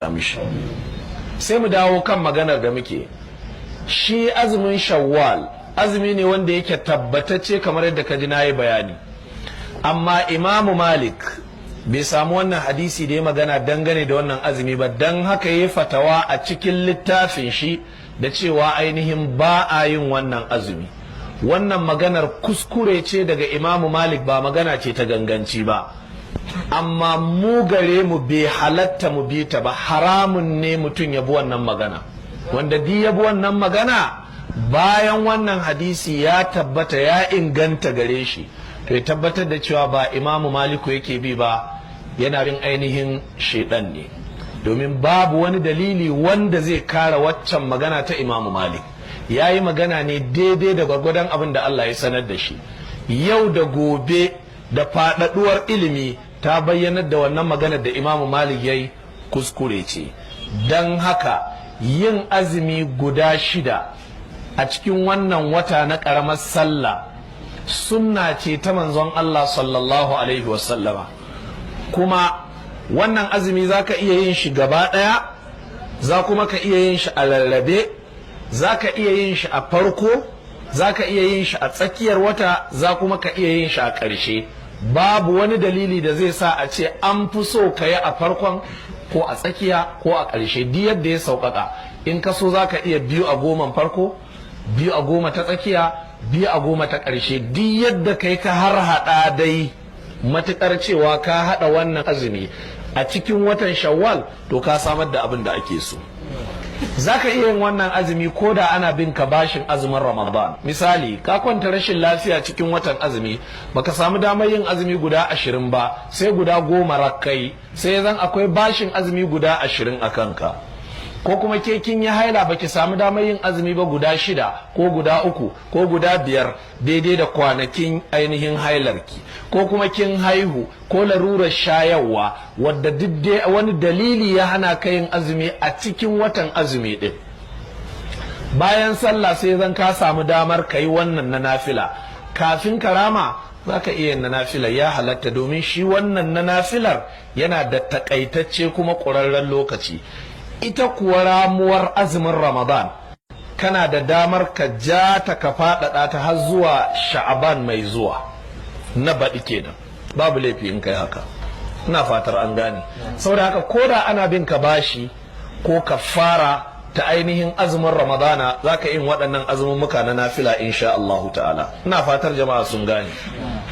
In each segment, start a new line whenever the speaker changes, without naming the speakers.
mishi. Sai mu dawo kan maganar da muke. Shi azumin Shawwal azumi ne wanda yake tabbatacce kamar yadda ka ji na yi bayani. Amma Imamu Malik bai samu wannan hadisi da ya magana dangane da wannan azumi ba, don haka ya fatawa a cikin littafin shi da cewa ainihin ba a yin wannan azumi. Wannan maganar kuskure ce daga Imamu Malik, ba magana ce ta ganganci ba. Amma mu gare mu bai halatta mu bi ta ba, haramun ne mutum ya bi wannan magana. Wanda di ya bi wannan magana bayan wannan hadisi ya tabbata ya inganta gare shi, to ya tabbatar da cewa ba Imamu Maliku yake bi ba, yana bin ainihin shaidan ne. Domin babu wani dalili wanda zai kara waccan magana ta Imamu Malik. Ya yi magana ne daidai da gwargwadon abin da Allah ya sanar da shi. Yau da gobe da faɗaɗuwar ilimi ta bayyanar da wannan maganar da Imamu Malik ya yi kuskure ce. Don haka yin azumi guda 6 a cikin wannan wata na ƙaramar sallah sunna ce ta manzon Allah sallallahu alaihi wasallama. Kuma wannan azumi za ka iya yin shi gaba ɗaya, za kuma ka iya yin shi a rarrabe, za ka iya yin shi a farko, za ka iya yin shi a tsakiyar wata, za kuma ka iya yin shi a ƙarshe. Babu wani dalili da zai sa a ce an fi so ka yi a farkon ko a tsakiya ko a ƙarshe, duk yadda ya sauƙaƙa. In ka so za ka iya 2 a 10 farko, 2 a 10 ta tsakiya, 2 a 10 ta ƙarshe, duk yadda kai ka har haɗa dai, matuƙar cewa ka haɗa wannan azumi a cikin watan Shawwal, to ka samar da abin da ake so. Za ka iya yin wannan azumi ko da ana bin ka bashin azumin Ramadan. Misali, ka kwanta rashin lafiya cikin watan azumi, baka samu damar yin azumi guda 20 ba, sai guda 10 rakkai, sai zan akwai bashin azumi guda 20 a kanka. Ko kuma ke kin yi haila baki samu damar yin azumi ba guda 6 ko guda 3 ko guda 5 daidai da kwanakin ainihin hailarki, ko kuma kin haihu ko larurar shayarwa wadda duk wani dalili ya hana ka yin azumi a cikin watan azumi din. Bayan sallah sai zan ka samu damar ka yi wannan na nafila, kafin karama za ka iya yin na nafila, ya halatta, domin shi wannan na nafilar yana da takaitacce kuma ƙurarren lokaci. Ita kuwa ramuwar azumin Ramadan kana da damar ka ja ta ka faɗaɗa ta har zuwa Sha'aban mai zuwa na baɗi kenan, babu laifi in kai haka. Ina fatar an gane. Saboda haka ko da ana bin ka bashi ko ka fara ta ainihin azumin Ramadana, za ka yin waɗannan azumumuka na nafila insha Allahu ta'ala. Ina fatar jama'a sun gane.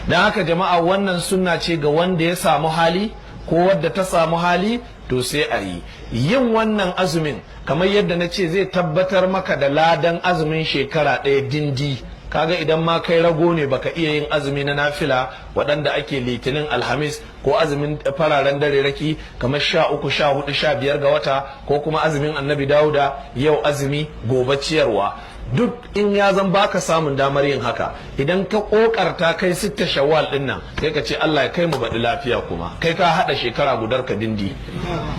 Don haka jama'a, wannan sunna ce ga wanda ya samu hali ko wadda ta samu hali, to sai a yi. Yin wannan azumin kamar yadda na ce zai tabbatar maka da ladan azumin shekara ɗaya dindi. Kaga idan ma kai rago ne baka iya yin azumi na nafila waɗanda ake litinin alhamis, ko azumin fararen dare raki kamar 13, 14, 15 ga wata, ko kuma azumin annabi Dawuda, yau azumi gobe ciyarwa, duk in ya zan baka samun damar yin haka, idan ka kokarta kai 6 Shawwal din nan, sai ka ce Allah ya kai mu baɗi lafiya, kuma kai ka haɗa shekara gudar ka dindi.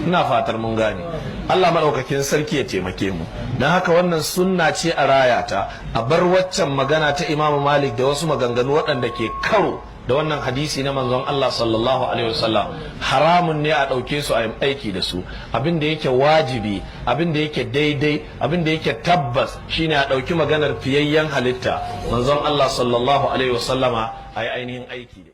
Ina fatar mun gane. Allah maɗaukakin sarki ya taimake mu. Don haka wannan sunna ce a rayata, a bar waccan magana ta Imam Malik da wasu maganganu waɗanda ke karo da wannan hadisi na manzon Allah sallallahu alaihi wasallam. Haramun ne a ɗauke su a yi aiki da su. Abin da yake wajibi, abin da yake daidai, abin da yake tabbas shine a ɗauki maganar fiyayyen halitta manzon Allah sallallahu alaihi wasallama a yi ainihin aiki da